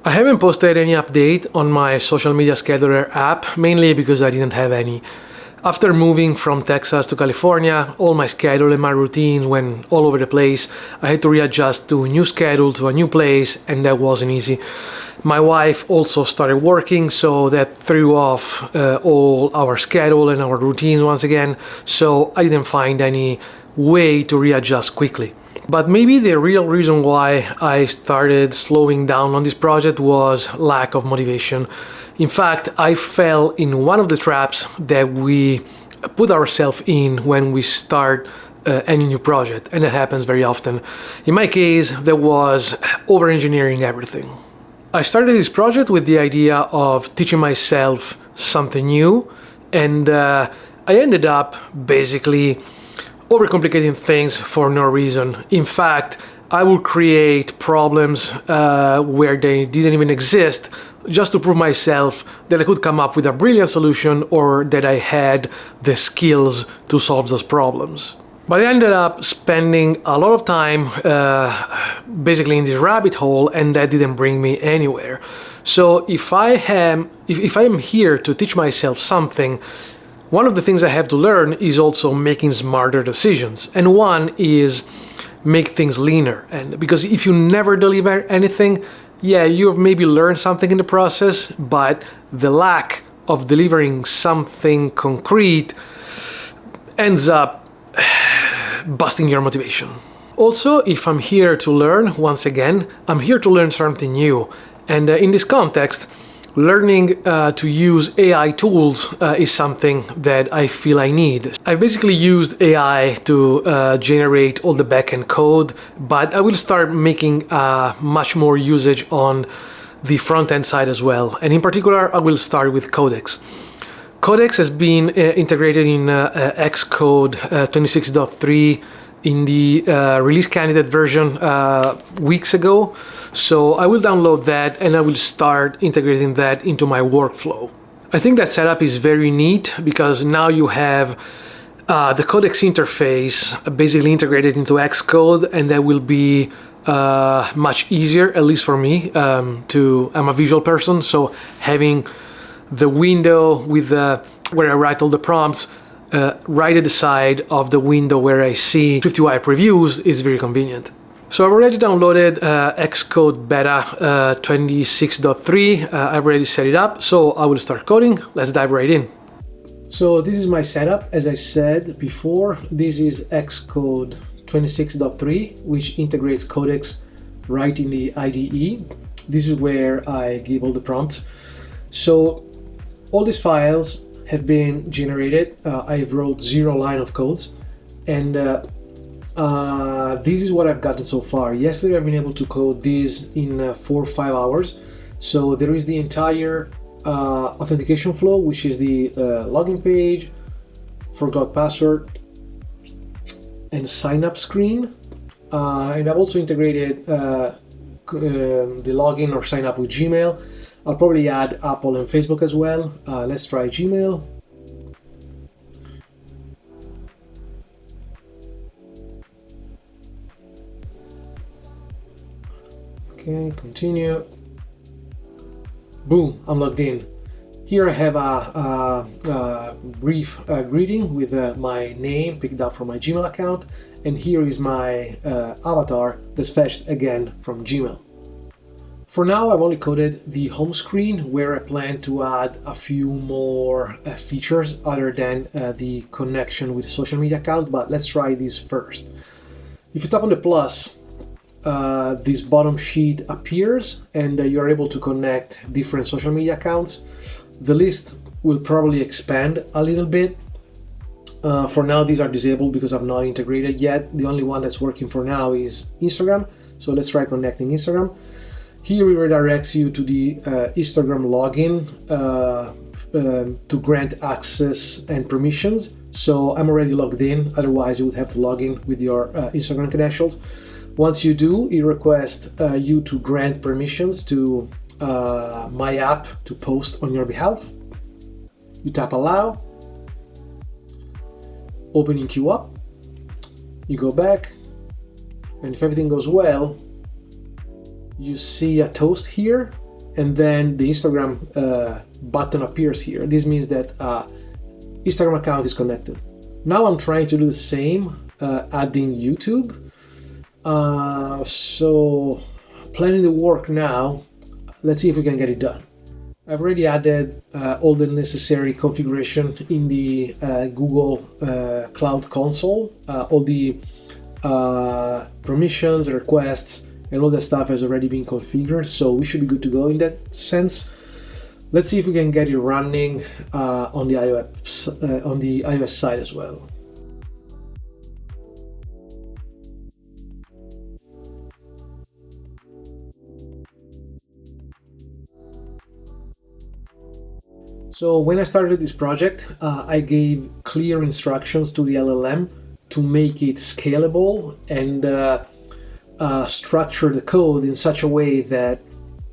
I haven't posted any update on my social media scheduler app, mainly because I didn't have any. After moving from Texas to California, all my schedule and my routine went all over the place. I had to readjust to a new schedule, to a new place, and that wasn't easy. My wife also started working, so that threw off all our schedule and our routines once again, so I didn't find any way to readjust quickly. But maybe the real reason why I started slowing down on this project was lack of motivation. In fact, I fell in one of the traps that we put ourselves in when we start any new project, and it happens very often. In my case, that was over-engineering everything. I started this project with the idea of teaching myself something new, and I ended up basically overcomplicating things for no reason. In fact, I would create problems where they didn't even exist just to prove myself that I could come up with a brilliant solution or that I had the skills to solve those problems. But I ended up spending a lot of time basically in this rabbit hole, and that didn't bring me anywhere. So if I am here to teach myself something, one of the things I have to learn is also making smarter decisions. And one is make things leaner. And because if you never deliver anything, yeah, you have maybe learned something in the process, but the lack of delivering something concrete ends up busting your motivation. Also, if I'm here to learn, once again, I'm here to learn something new. And in this context, learning to use AI tools is something that I feel I need. I've basically used AI to generate all the backend code, but I will start making much more usage on the front-end side as well. And in particular, I will start with Codex. Codex has been integrated in Xcode 26.3 in the release candidate version weeks ago. So I will download that and I will start integrating that into my workflow. I think that setup is very neat because now you have the Codex interface basically integrated into Xcode, and that will be much easier, at least for me. I'm a visual person, so having the window with where I write all the prompts right at the side of the window where I see SwiftUI previews is very convenient. So I've already downloaded Xcode Beta 26.3. I've already set it up, so I will start coding. Let's dive right in. So this is my setup. As I said before, this is Xcode 26.3, which integrates Codex right in the IDE. This is where I give all the prompts. So all these files have been generated. I wrote 0 line of codes, and this is what I've gotten so far. Yesterday I've been able to code this in 4 or 5 hours. So there is the entire authentication flow, which is the login page, forgot password, and sign up screen. And I've also integrated the login or sign up with Gmail. I'll probably add Apple and Facebook as well. Let's try Gmail. Okay, continue. Boom, I'm logged in. Here I have a brief greeting with my name picked up from my Gmail account, and here is my avatar that's fetched again from Gmail. For now, I've only coded the home screen, where I plan to add a few more features other than the connection with the social media account, but let's try this first. If you tap on the plus, this bottom sheet appears, and you're able to connect different social media accounts. The list will probably expand a little bit. For now, these are disabled because I've not integrated yet. The only one that's working for now is Instagram. So let's try connecting Instagram. Here it redirects you to the Instagram login to grant access and permissions. So I'm already logged in, otherwise you would have to log in with your Instagram credentials. Once you do, it requests you to grant permissions to my app to post on your behalf. You tap allow, opening queue up, you go back, and if everything goes well, you see a toast here and then the Instagram button appears here. This means that Instagram account is connected. Now I'm trying to do the same, adding YouTube. So planning the work now. Let's see if we can get it done. I've already added all the necessary configuration in the Google Cloud Console. All the permissions, requests, and all that stuff has already been configured, so we should be good to go in that sense. Let's see if we can get it running on the iOS side as well. So when I started this project, I gave clear instructions to the LLM to make it scalable and structure the code in such a way that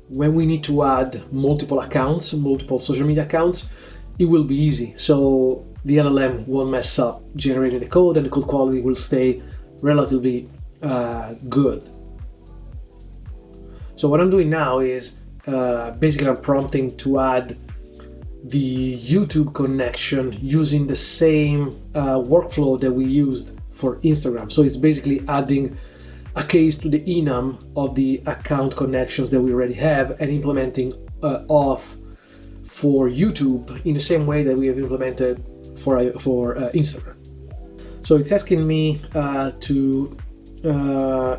when we need to add multiple accounts, multiple social media accounts, it will be easy. So the LLM won't mess up generating the code, and the code quality will stay relatively good. So what I'm doing now is basically I'm prompting to add the YouTube connection using the same workflow that we used for Instagram. So it's basically adding a case to the enum of the account connections that we already have and implementing auth for YouTube in the same way that we have implemented for Instagram. So it's asking me to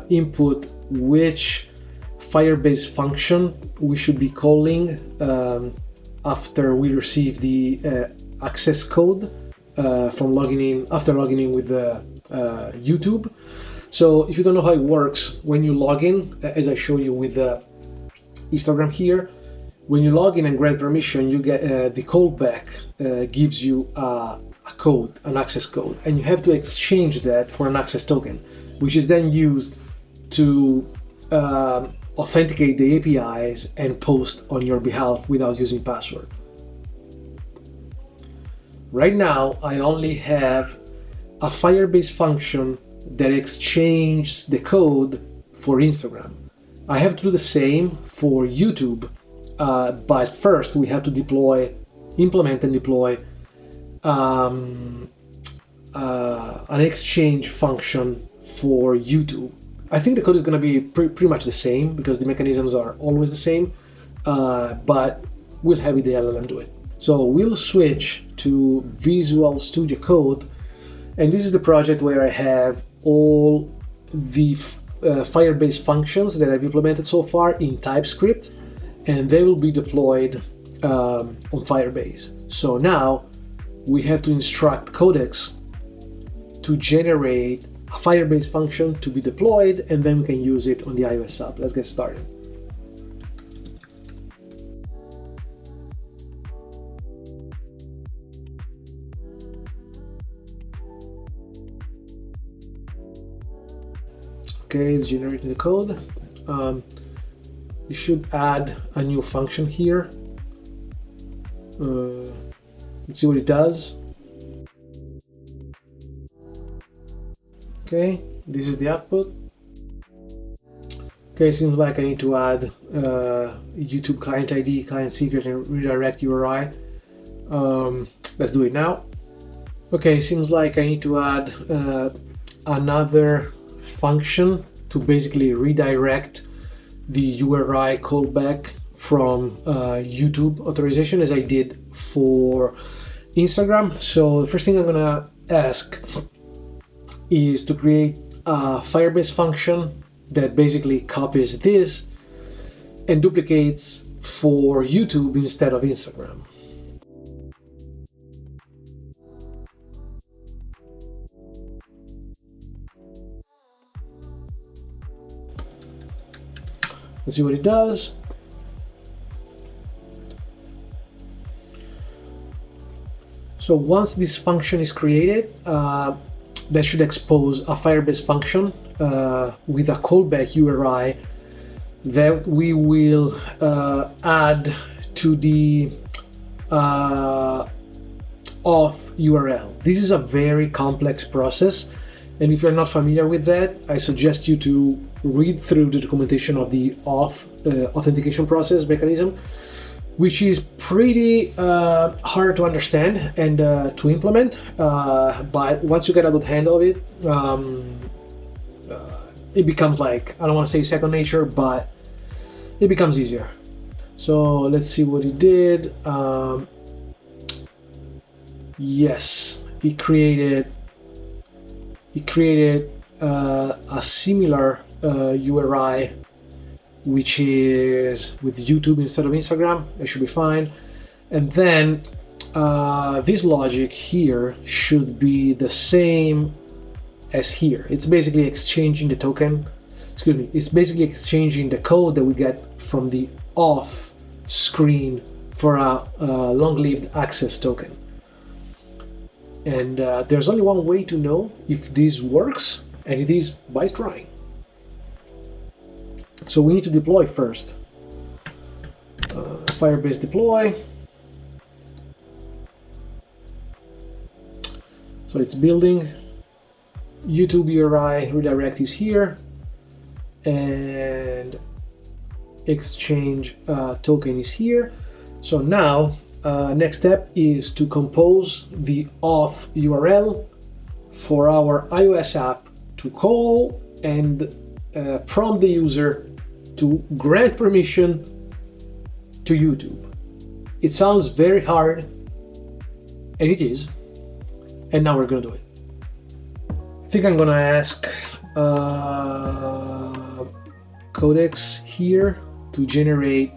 input which Firebase function we should be calling after we receive the access code from logging in, after logging in with YouTube. So if you don't know how it works, when you log in, as I show you with Instagram here, when you log in and grant permission, you get the callback gives you a code, an access code, and you have to exchange that for an access token, which is then used to authenticate the APIs and post on your behalf without using password. Right now, I only have a Firebase function that exchanges the code for Instagram. I have to do the same for YouTube, but first we have to implement and deploy an exchange function for YouTube. I think the code is going to be pretty much the same because the mechanisms are always the same, but we'll have the LLM do it. So we'll switch to Visual Studio Code, and this is the project where I have all the Firebase functions that I've implemented so far in TypeScript, and they will be deployed on Firebase. So now we have to instruct Codex to generate a Firebase function to be deployed, and then we can use it on the iOS app. Let's get started. Okay, it's generating the code. You should add a new function here. Let's see what it does. Okay, this is the output. Okay, seems like I need to add YouTube client ID, client secret, and redirect URI. Let's do it now. Okay, seems like I need to add another function to basically redirect the URI callback from YouTube authorization as I did for Instagram. So the first thing I'm gonna ask is to create a Firebase function that basically copies this and duplicates for YouTube instead of Instagram. Let's see what it does. So once this function is created, that should expose a Firebase function with a callback URI that we will add to the auth URL. This is a very complex process, And if you're not familiar with that, I suggest you to read through the documentation of the authentication process mechanism, which is pretty hard to understand and to implement, but once you get a good handle of it, it becomes like, I don't want to say second nature, but it becomes easier. So let's see what he did. Yes, he created a similar URI, which is with YouTube instead of Instagram. It should be fine. And then this logic here should be the same as here. It's basically exchanging the token. Excuse me. It's basically exchanging the code that we get from the auth screen for a long-lived access token. And there's only one way to know if this works, and it is by trying. So we need to deploy first. Firebase deploy. So it's building. YouTube URI redirect is here, and exchange token is here. So now next step is to compose the auth URL for our iOS app to call and prompt the user to grant permission to YouTube. It sounds very hard, and it is, and now we're gonna do it. I think I'm gonna ask Codex here to generate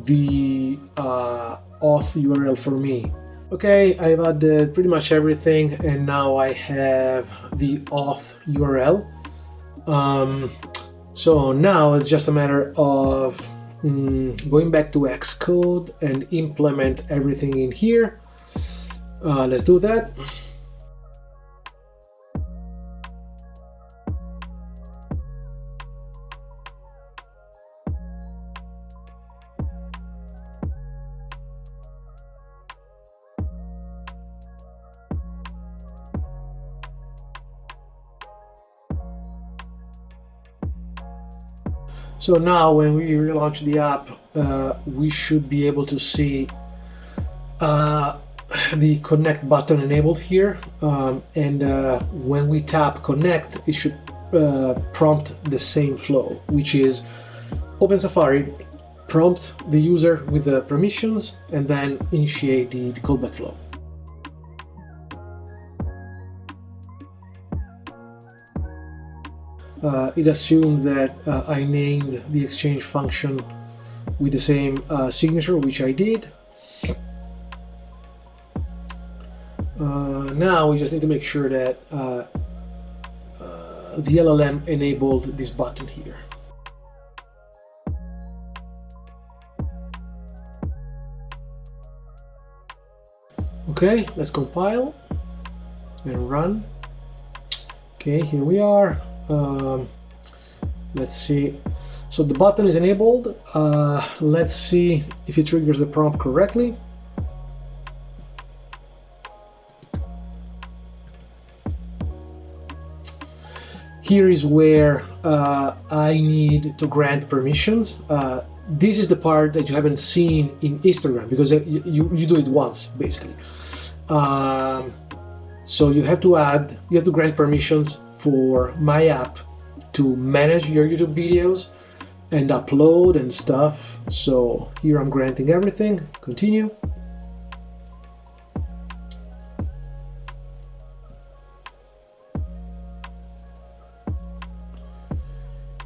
the auth URL for me. Okay, I've added pretty much everything, and now I have the auth URL. So now it's just a matter of going back to Xcode and implement everything in here. Let's do that. So now when we relaunch the app, we should be able to see the connect button enabled here, and when we tap connect, it should prompt the same flow, which is open Safari, prompt the user with the permissions, and then initiate the callback flow. It assumed that I named the exchange function with the same signature, which I did. Now we just need to make sure that the LLM enabled this button here. Okay, let's compile and run. Okay, here we are. Let's see. So the button is enabled. Let's see if it triggers the prompt correctly. Here is where I need to grant permissions. This is the part that you haven't seen in Instagram, because you do it once, basically. So you have to grant permissions for my app to manage your YouTube videos and upload and stuff. So here I'm granting everything. Continue.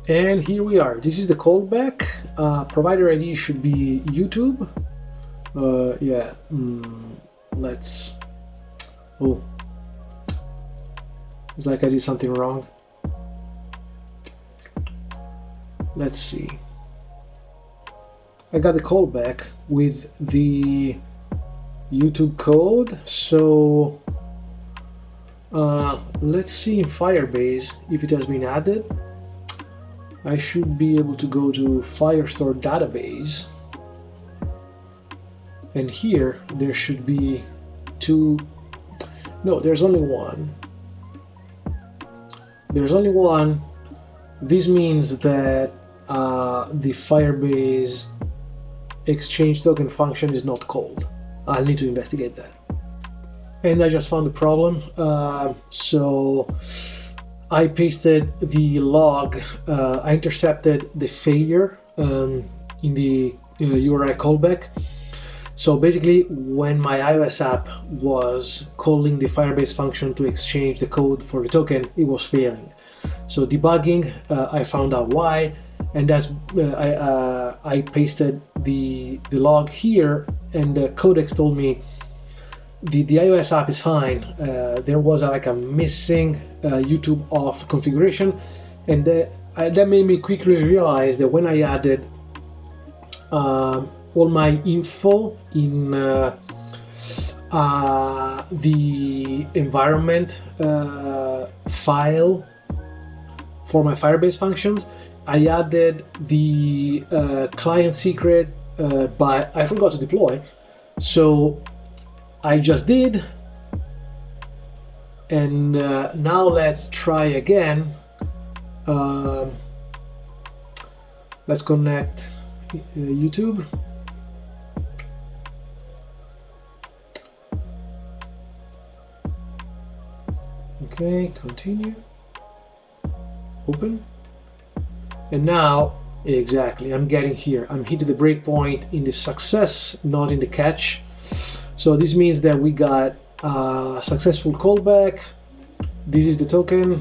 And here we are. This is the callback. Provider ID should be YouTube. Yeah. Let's. Oh. It's like I did something wrong. Let's see. I got the callback with the YouTube code. So let's see in Firebase if it has been added. I should be able to go to Firestore database, and here there should be two. No, there's only one. there's only one. This means that the Firebase exchange token function is not called. I'll need to investigate that. And I just found the problem. So I pasted the log. I intercepted the failure in the URI callback. So basically, when my iOS app was calling the Firebase function to exchange the code for the token, it was failing. So debugging, I found out why, and that's I pasted the log here, and Codex told me the iOS app is fine. There was like a missing YouTube off configuration, and that made me quickly realize that when I added all my info in the environment file for my Firebase functions, I added the client secret, but I forgot to deploy. So I just did, and now let's try again. Let's connect YouTube. Okay, continue. Open. And now, exactly, I'm getting here. I'm hitting the breakpoint in the success, not in the catch. So this means that we got a successful callback. This is the token.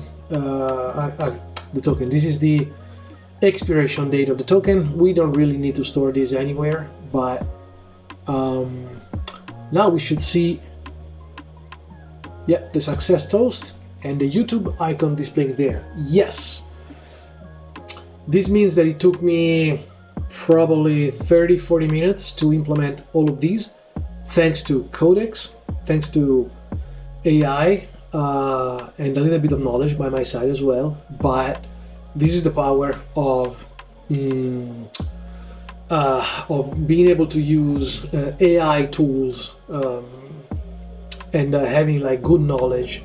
This is the expiration date of the token. We don't really need to store this anywhere, but now we should see, yeah, the success toast and the YouTube icon displaying there. Yes. This means that it took me probably 30-40 minutes to implement all of these, thanks to Codex, thanks to AI, and a little bit of knowledge by my side as well. But this is the power of being able to use AI tools and having like good knowledge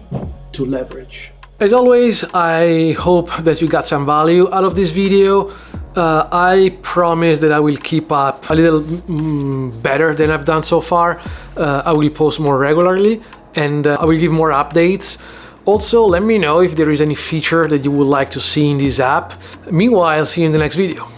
to leverage. As always, I hope that you got some value out of this video. I promise that I will keep up a little better than I've done so far. I will post more regularly, and I will give more updates. Also, let me know if there is any feature that you would like to see in this app. Meanwhile, see you in the next video.